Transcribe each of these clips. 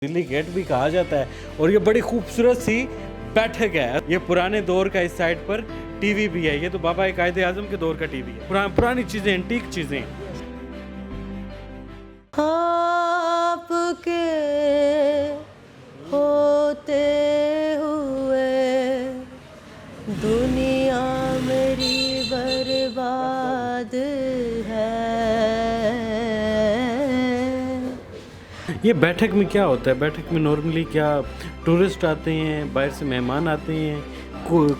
Delhi gate भी कहा जाता है और ये बड़ी खूबसूरत सी बैठक है। ये पुराने दौर का, इस साइड पर टीवी भी है। ये तो बाबा कायदे आजम के दौर का टीवी है। पुरानी चीजें, एंटीक चीजें। आपके होते हुए दुनिया मेरी बर्बाद है। ये बैठक में क्या होता है? बैठक में नॉर्मली क्या टूरिस्ट आते हैं, बाहर से मेहमान आते हैं,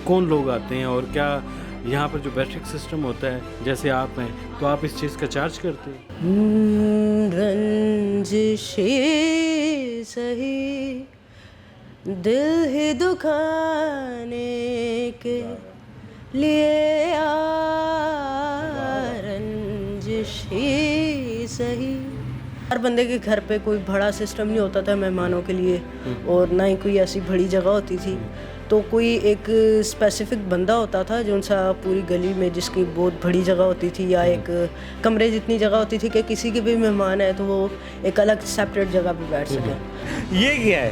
कौन लोग आते हैं, और क्या यहाँ पर जो बैठक सिस्टम होता है, जैसे आप हैं तो आप इस चीज़ का चार्ज करते हैं? रंजिशी सही दिल ही दुखाने के लिए रंजिशी सही। हर बंदे के घर पे कोई बड़ा सिस्टम नहीं होता था मेहमानों के लिए, और ना ही कोई ऐसी बड़ी जगह होती थी। तो कोई एक स्पेसिफिक बंदा होता था जो उनसा पूरी गली में, जिसकी बहुत बड़ी जगह होती थी या एक कमरे जितनी जगह होती थी कि किसी के भी मेहमान है तो वो एक अलग सेपरेट जगह पे बैठ सके। ये क्या है?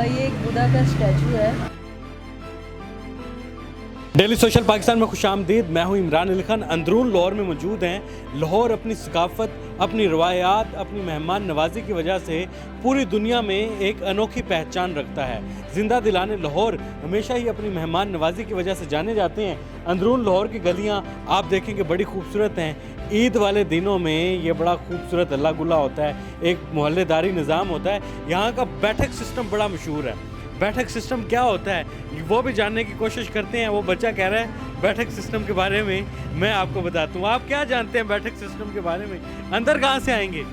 ये एक बुद्धा का स्टैचू है। डेली सोशल पाकिस्तान में खुशामदीद। मैं हूं इमरान अली खान। अंदरून लाहौर में मौजूद हैं। लाहौर अपनी सकाफत, अपनी रवायात, अपनी मेहमान नवाजी की वजह से पूरी दुनिया में एक अनोखी पहचान रखता है। जिंदा दिलाने लाहौर हमेशा ही अपनी मेहमान नवाजी की वजह से जाने जाते हैं। अंदरून लाहौर की गलियां आप देखेंगे बड़ी खूबसूरत हैं। ईद वाले दिनों में ये बड़ा खूबसूरत अल्लाह गुल्ला होता है, एक मोहल्लेदारी निज़ाम होता है। यहाँ का बैठक सिस्टम बड़ा मशहूर है। बैठक सिस्टम क्या होता है वो भी जानने की कोशिश करते हैं। वो बच्चा कह रहा है बैठक सिस्टम के बारे में मैं आपको बताता हूँ। आप क्या जानते हैं बैठक सिस्टम के बारे में? अंदर कहाँ से आएंगे?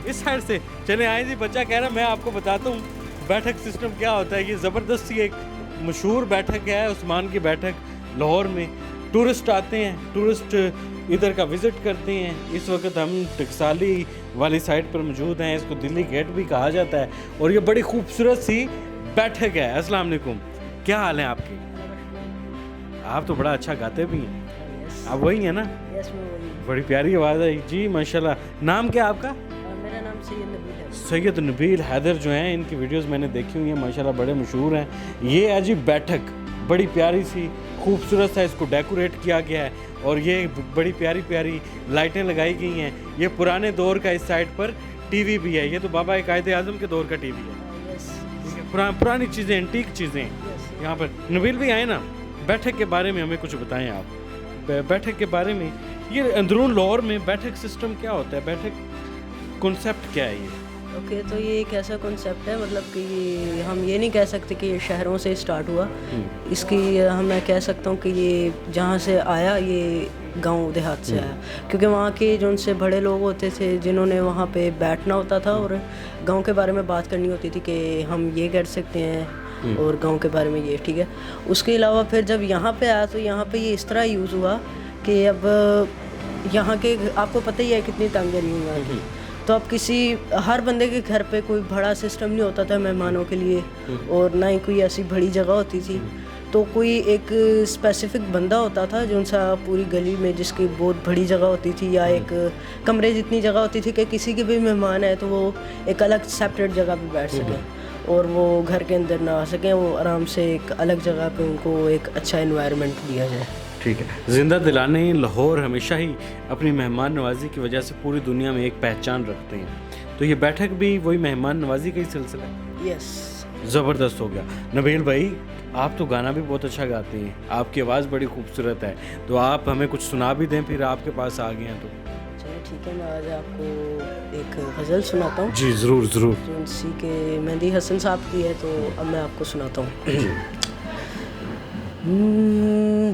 इस साइड से चले आए जी। बच्चा कह रहा है मैं आपको बताता हूँ बैठक सिस्टम क्या होता है। ये ज़बरदस्त सी एक मशहूर बैठक है, उस्मान की बैठक। लाहौर में टूरिस्ट आते हैं, टूरिस्ट इधर का विज़िट करते हैं। इस वक्त हम टकसाली वाली साइड पर मौजूद हैं। इसको दिल्ली गेट भी कहा जाता है और ये बड़ी खूबसूरत सी बैठक है। अस्सलाम वालेकुम, क्या हाल है आपके? आप तो बड़ा अच्छा गाते भी हैं। आप वही हैं ना? यस, मैं वही। बड़ी प्यारी आवाज़ है जी, माशाल्लाह। नाम क्या आपका? मेरा नाम सैयद नबील है। सैयद नबील हैदर जो हैं, इनकी वीडियोस मैंने देखी हुई हैं, माशाल्लाह बड़े मशहूर हैं। ये है जी बैठक, बड़ी प्यारी सी खूबसूरत सा इसको डेकोरेट किया गया है और ये बड़ी प्यारी प्यारी लाइटें लगाई गई हैं। ये पुराने दौर का, इस साइड पर टीवी भी है। ये तो बाबा कायदे आजम के दौर का टीवी है। पुरानी चीज़ें, एंटीक चीज़ें यहाँ पर। नबील भी आए ना, बैठक के बारे में हमें कुछ बताएं आप। बैठक के बारे में, ये अंदरून लाहौर में बैठक सिस्टम क्या होता है? बैठक कॉन्सेप्ट क्या है ये? ओके, तो ये एक ऐसा कॉन्सेप्ट है, मतलब कि हम ये नहीं कह सकते कि ये शहरों से स्टार्ट हुआ। इसकी मैं कह सकता हूँ कि ये जहाँ से आया, ये गांव देहात से आया, क्योंकि वहाँ के जो उनसे बड़े लोग होते थे जिन्होंने वहाँ पे बैठना होता था और गांव के बारे में बात करनी होती थी कि हम ये कर सकते हैं और गांव के बारे में ये, ठीक है। उसके अलावा फिर जब यहाँ पे आया तो यहाँ पे ये इस तरह यूज़ हुआ कि अब यहाँ के, आपको पता ही है कितनी तंग है यहाँ की। तो अब हर बंदे के घर पे कोई बड़ा सिस्टम नहीं होता था मेहमानों के लिए, और ना ही कोई ऐसी बड़ी जगह होती थी। तो कोई एक स्पेसिफिक बंदा होता था जो उनसा पूरी गली में, जिसकी बहुत बड़ी जगह होती थी या एक कमरे जितनी जगह होती थी कि किसी के भी मेहमान है तो वो एक अलग सेपरेट जगह पे बैठ सकें और वो घर के अंदर ना आ सकें, वो आराम से एक अलग जगह पे उनको एक अच्छा एनवायरनमेंट दिया जाए। ठीक है। जिंदा दिलाने लाहौर हमेशा ही अपनी मेहमान नवाजी की वजह से पूरी दुनिया में एक पहचान रखते हैं। तो ये बैठक भी वही मेहमान नवाजी का ही सिलसिला है। यस, ज़बरदस्त हो गया। नबील भाई, आप तो गाना भी बहुत अच्छा गाते हैं, आपकी आवाज़ बड़ी खूबसूरत है, तो आप हमें कुछ सुना भी दें, फिर आपके पास आ गए हैं तो। चलिए ठीक है, मैं आज आपको एक गज़ल सुनाता हूँ। जी ज़रूर ज़रूर। जो उनसी के मेहंदी हसन साहब की है, तो अब मैं आपको सुनाता हूँ।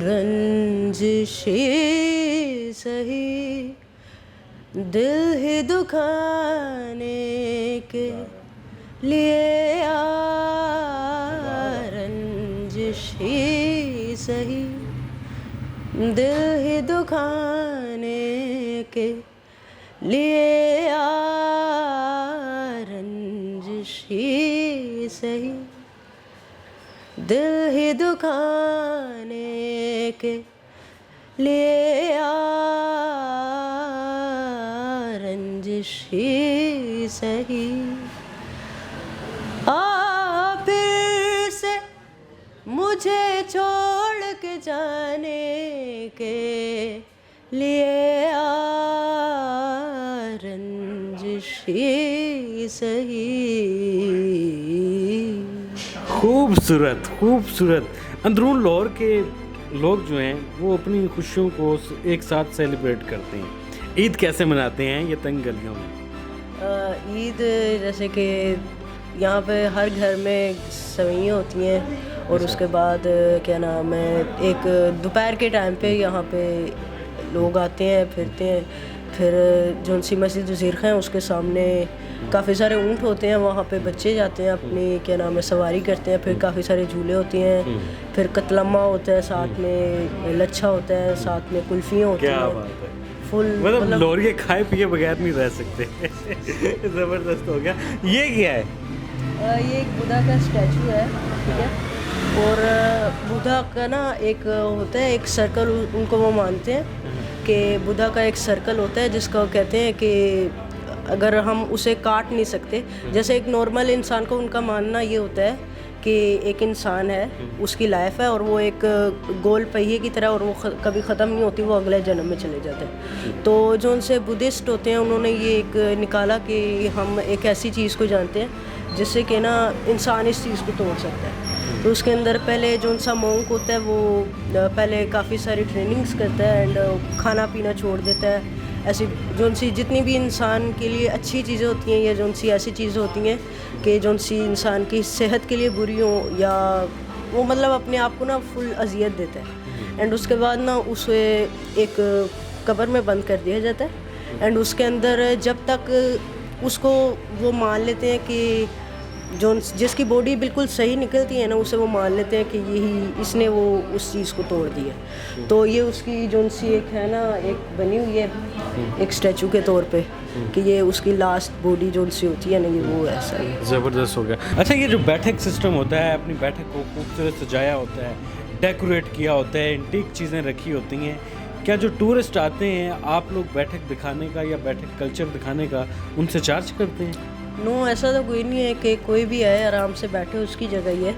रंजिशी सही दिल ही दुखाने के लिए रंजिशी सही दिल ही दुखाने के लिए रंजिशी सही दिल ही दुखाने के लिए रंजिशी सही मुझे छोड़ के जाने के लिए रंजिश ही सही। खूबसूरत खूबसूरत। अंदरून लाहौर के लोग जो हैं वो अपनी खुशियों को एक साथ सेलिब्रेट करते हैं। ईद कैसे मनाते हैं ये तंग गलियों में? ईद जैसे कि यहाँ पे हर घर में सवैयाँ होती हैं और उसके बाद क्या नाम है, एक दोपहर के टाइम पे यहाँ पे लोग आते हैं, फिरते हैं। फिर जो सी मस्जिद ज़ीरख़ा है उसके सामने काफ़ी सारे ऊँट होते हैं, वहाँ पे बच्चे जाते हैं, अपनी क्या नाम है सवारी करते हैं। फिर काफ़ी सारे झूले होते हैं, फिर कतलम्मा होता है, साथ में लच्छा होता है, साथ में कुल्फ़ियाँ होती क्या हैं। बात है। फुल मतलब लोहरी खाए पिए बगैर नहीं रह सकते। ज़बरदस्त हो गया। ये क्या है? ये एक बुद्धा का स्टैचू है, ठीक है। और बुद्धा का ना एक होता है एक सर्कल, उनको वो मानते हैं कि बुद्धा का एक सर्कल होता है जिसका कहते हैं कि अगर हम उसे काट नहीं सकते, जैसे एक नॉर्मल इंसान को उनका मानना ये होता है कि एक इंसान है, उसकी लाइफ है और वो एक गोल पहिए की तरह और वो कभी ख़त्म नहीं होती, वो अगले जन्म में चले जाते हैं। तो जो उनसे बुद्धिस्ट होते हैं उन्होंने ये एक निकाला कि हम एक ऐसी चीज़ को जानते हैं जिससे कि ना इंसान इस चीज़ को तोड़ सकता है। तो उसके अंदर पहले जो सा मोंक होता है वो पहले काफ़ी सारी ट्रेनिंग्स करता है एंड खाना पीना छोड़ देता है। ऐसी जो सी जितनी भी इंसान के लिए अच्छी चीज़ें होती हैं या जो सी ऐसी चीज़ें होती हैं कि जो सी इंसान की सेहत के लिए बुरी हो, या वो मतलब अपने आप को ना फुल अजियत देता है। एंड उसके बाद ना उसे एक कब्र में बंद कर दिया जाता है एंड उसके अंदर जब तक उसको वो मान लेते हैं कि जो जिसकी बॉडी बिल्कुल सही निकलती है ना, उसे वो मान लेते हैं कि यही इसने वो उस चीज़ को तोड़ दिया। तो ये उसकी जो सी एक है ना, एक बनी हुई है एक स्टैचू के तौर पे कि ये उसकी लास्ट बॉडी जो सी होती है ना, ये वो ऐसा ही। ज़बरदस्त हो गया। अच्छा, ये जो बैठक सिस्टम होता है, अपनी बैठक को खूबसूरत सजाया होता है, डेकोरेट किया होता है, एंटीक चीज़ें रखी होती हैं, क्या जो टूरिस्ट आते हैं आप लोग बैठक दिखाने का या बैठक कल्चर दिखाने का उनसे चार्ज करते हैं? नो, ऐसा तो कोई नहीं है कि कोई भी आए आराम से बैठे उसकी जगह ही है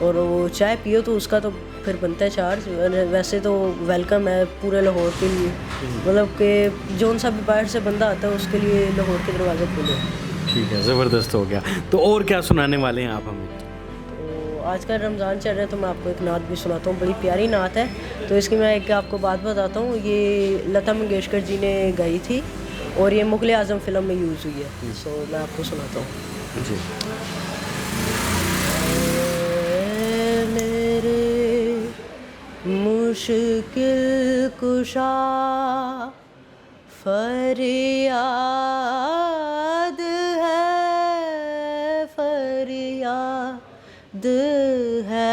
और वो चाय पियो तो उसका तो फिर बनता है चार्ज। वैसे तो वेलकम है पूरे लाहौर के लिए, मतलब कि जो सा भी बाहर से बंदा आता है उसके लिए लाहौर के दरवाजे खुले। ठीक है, ज़बरदस्त हो गया। तो और क्या सुनाने वाले हैं आप हमें? तो आज का रमज़ान चल रहा है तो मैं आपको एक नात भी सुनाता हूँ, बड़ी प्यारी नात है। तो इसकी मैं एक आपको बात बताता हूँ, ये लता मंगेशकर जी ने गाई थी और ये मुग़ल आज़म फ़िल्म में यूज़ हुई है। सो मैं आपको सुनाता हूँ जी। मेरे मुश्किल कुशा फरियाद है, फरियाद है,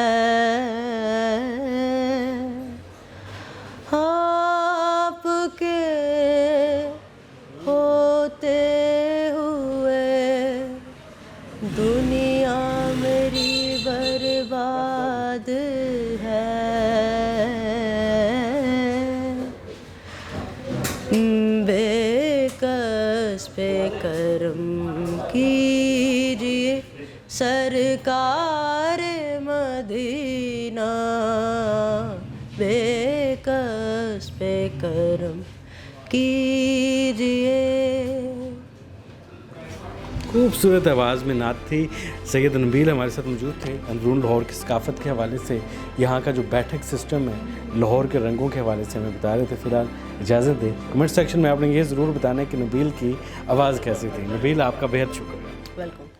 आपके होते हुए दुनिया मेरी बर्बाद है। बेकस पे करम कीजिए सरकार मदीना, बेकस पे करम कीजिए। खूबसूरत आवाज़ में नात थी। सैयद नबील हमारे साथ मौजूद थे। अंदरून लाहौर की सकाफ़त के हवाले से, यहाँ का जो बैठक सिस्टम है, लाहौर के रंगों के हवाले से हमें बता रहे थे। फ़िलहाल इजाज़त दें। कमेंट सेक्शन में आपने ये ज़रूर बताना है कि नबील की आवाज़ कैसी थी। नबील, आपका बेहद शुक्रिया। वेलकम।